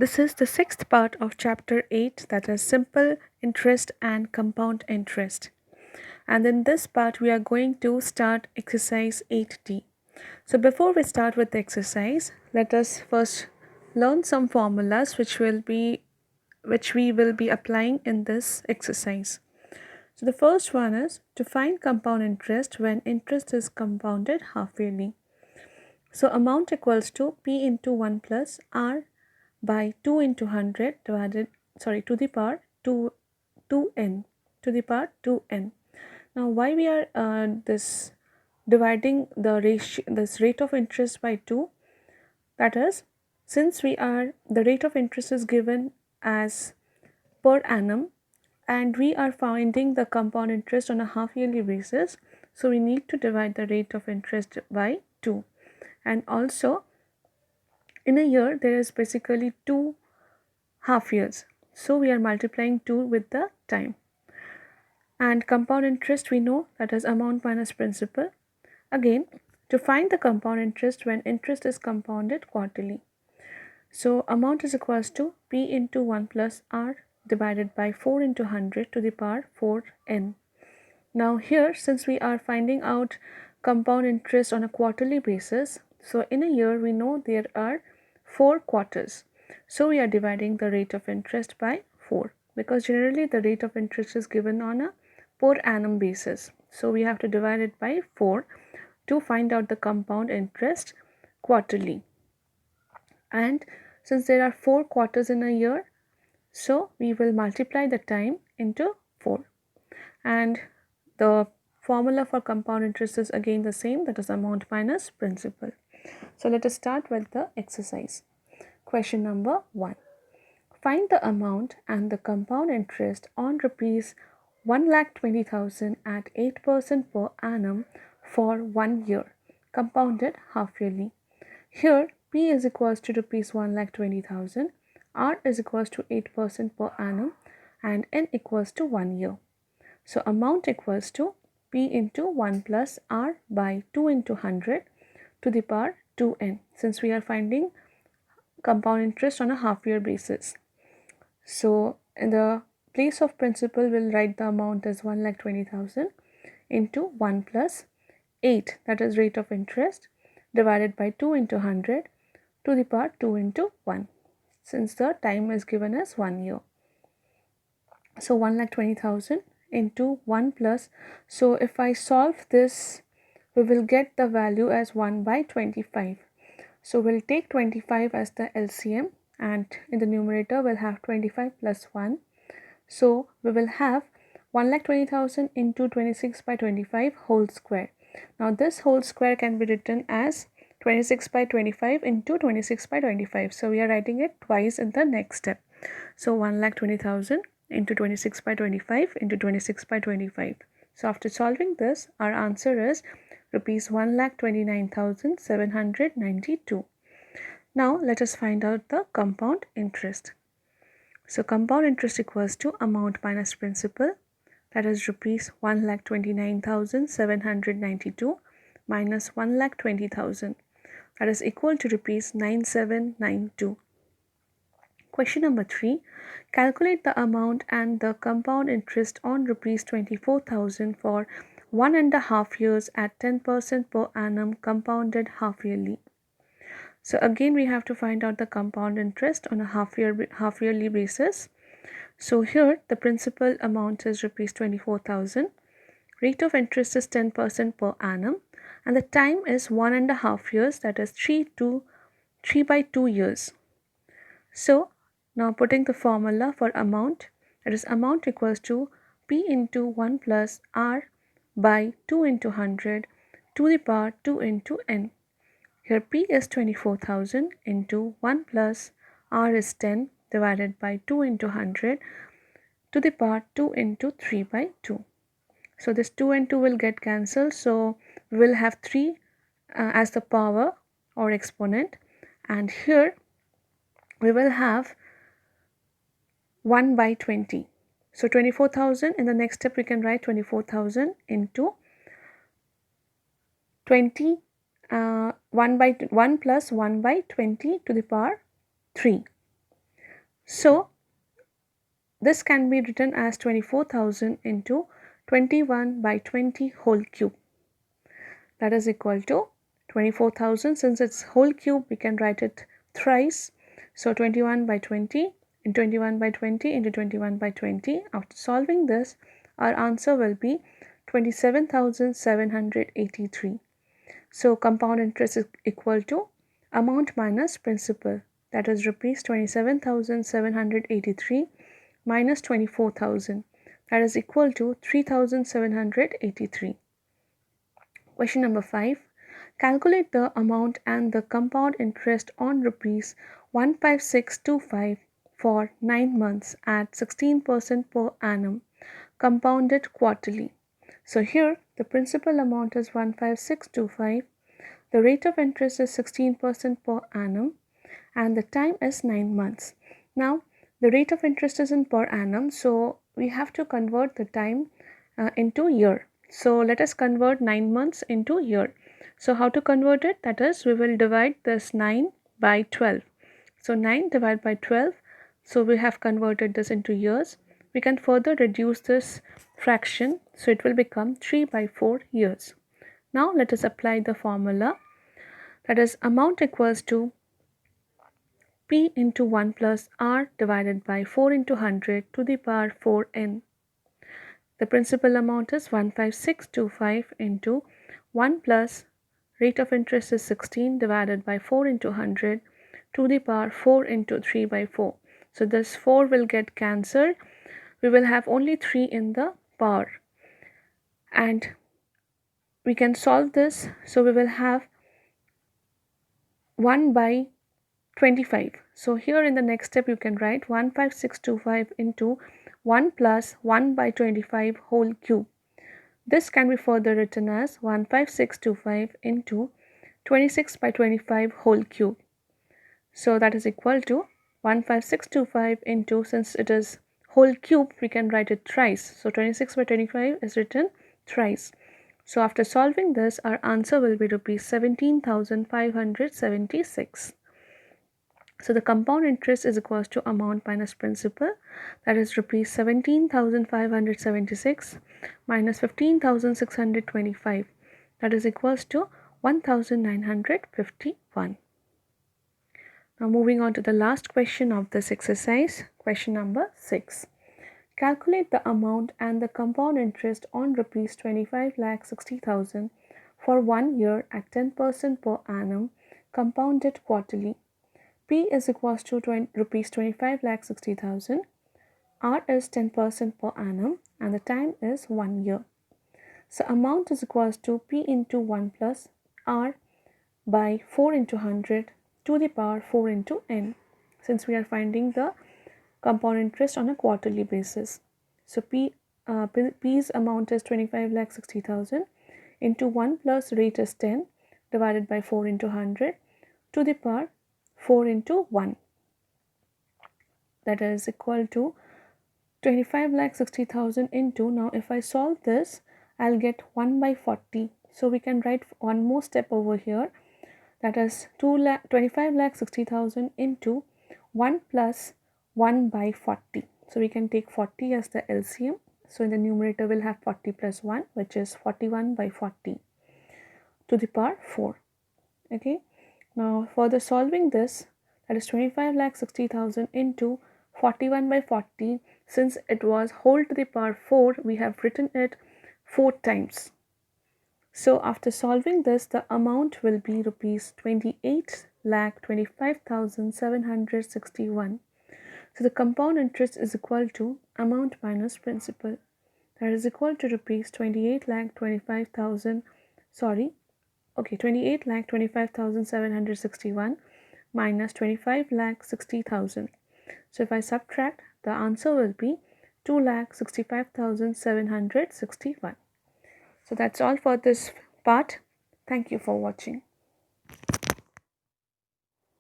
This is the sixth part of chapter 8, that is simple interest and compound interest. And in this part, we are going to start exercise 8D. So before we start with the exercise, let us first learn some formulas which we will be applying in this exercise. So the first one is to find compound interest when interest is compounded half yearly. So amount equals to P into 1 plus R by 2 into 100 to the power 2n to the power 2n. Now why we are this dividing this rate of interest by 2, that is, since the rate of interest is given as per annum and we are finding the compound interest on a half yearly basis, so we need to divide the rate of interest by 2. And also in a year there is basically 2 half years, so we are multiplying 2 with the time. And compound interest, we know that is amount minus principal. Again, to find the compound interest when interest is compounded quarterly, so amount is equals to P into 1 plus R divided by 4 into 100 to the power 4n. Now here, since we are finding out compound interest on a quarterly basis, so in a year we know there are 4 quarters. So we are dividing the rate of interest by 4, because generally the rate of interest is given on a per annum basis. So we have to divide it by 4 to find out the compound interest quarterly. And since there are 4 quarters in a year, so we will multiply the time into 4. And the formula for compound interest is again the same, that is amount minus principal. So let us start with the exercise. Question number 1. Find the amount and the compound interest on rupees 1,20,000 at 8% per annum for 1 year, compounded half yearly. Here P is equals to rupees 1,20,000, R is equals to 8% per annum, and N equals to 1 year. So amount equals to P into 1 plus R by 2 into 100 to the power 2n, since we are finding compound interest on a half year basis. So in the place of principal, we'll write the amount as 1,20,000 into 1 plus 8, that is rate of interest, divided by 2 into 100 to the power 2 into 1, since the time is given as 1 year. So 1,20,000 into 1 plus, so if I solve this, we will get the value as 1 by 25. So we'll take 25 as the LCM, and in the numerator we'll have 25 plus 1. So we will have 1,20,000 into 26 by 25 whole square. Now this whole square can be written as 26 by 25 into 26 by 25. So we are writing it twice in the next step. So 1,20,000 into 26 by 25 into 26 by 25. So after solving this, our answer is rupees 1,29,792. Now let us find out the compound interest. So compound interest equals to amount minus principal, that is rupees 1,29,792 minus 1,20,000, that is equal to rupees 9,792. Question number 3. Calculate the amount and the compound interest on rupees 24,000 for 1.5 years at 10% per annum compounded half yearly. So again we have to find out the compound interest on a half yearly basis. So here the principal amount is rupees 24,000, rate of interest is 10% per annum, and the time is 1.5 years, that is 3 by 2 years. So now putting the formula for amount, that is amount equals to P into 1 plus R by 2 into 100 to the power 2 into N. Here P is 24,000 into 1 plus R is 10 divided by 2 into 100 to the power 2 into 3 by 2. So this 2 and 2 will get cancelled, so we will have 3 as the power or exponent, and here we will have 1 by 20. So 24,000, in the next step we can write 24,000 into 20, 1 plus 1 by 20 to the power 3. So this can be written as 24,000 into 21 by 20 whole cube. That is equal to 24,000. Since it's whole cube, we can write it thrice. So 21 by 20 into 21 by 20 into 21 by 20. After solving this, our answer will be 27,783. So compound interest is equal to amount minus principal. That is rupees 27,783 minus 24,000. That is equal to 3,783. Question number 5. Calculate the amount and the compound interest on rupees 15625 for 9 months at 16% per annum, compounded quarterly. So here the principal amount is 15625, the rate of interest is 16% per annum, and the time is 9 months. Now the rate of interest is in per annum, so we have to convert the time into year. So let us convert 9 months into year. So how to convert it? That is, we will divide this 9 by 12. So 9 divided by 12. So we have converted this into years. We can further reduce this fraction. So it will become 3 by 4 years. Now let us apply the formula. That is, amount equals to P into 1 plus R divided by 4 into 100 to the power 4n. The principal amount is 15625 into 1 plus rate of interest is 16 divided by 4 into 100 to the power 4 into 3 by 4. So this 4 will get cancelled. We will have only 3 in the power. And we can solve this. So we will have 1 by 25. So here in the next step you can write 15625 into 1 plus 1 by 25 whole cube. This can be further written as 15625 into 26 by 25 whole cube. So that is equal to 15625 into, since it is whole cube, we can write it thrice. So 26 by 25 is written thrice. So after solving this, our answer will be rupees 17,576. So the compound interest is equals to amount minus principal, that is rupees 17,576 minus 15,625, that is equals to 1,951. Now moving on to the last question of this exercise, question number 6. Calculate the amount and the compound interest on rupees 25,60,000 for 1 year at 10% per annum, compounded quarterly. P is equals to rupees 25,60,000. R is 10% per annum and the time is 1 year. So amount is equals to P into 1 plus R by 4 into 100 to the power 4 into n, since we are finding the compound interest on a quarterly basis. So P's amount is 25,60,000 into 1 plus rate is 10 divided by 4 into 100 to the power 4 into 1, that is equal to 25,60,000 into, now if I solve this, I'll get 1 by 40. So we can write one more step over here, that is 25,60,000 into 1 plus 1 by 40. So we can take 40 as the LCM. So in the numerator we'll have 40 plus 1, which is 41 by 40 to the power 4. Okay. Now further solving this, that is 25,60,000 into 41 by 40. Since it was whole to the power 4, we have written it 4 times. So after solving this, the amount will be rupees 28,25,761. So the compound interest is equal to amount minus principal. That is equal to rupees 28,25,761 minus 25,60,000. So if I subtract, the answer will be 2,65,761. So that's all for this part. Thank you for watching.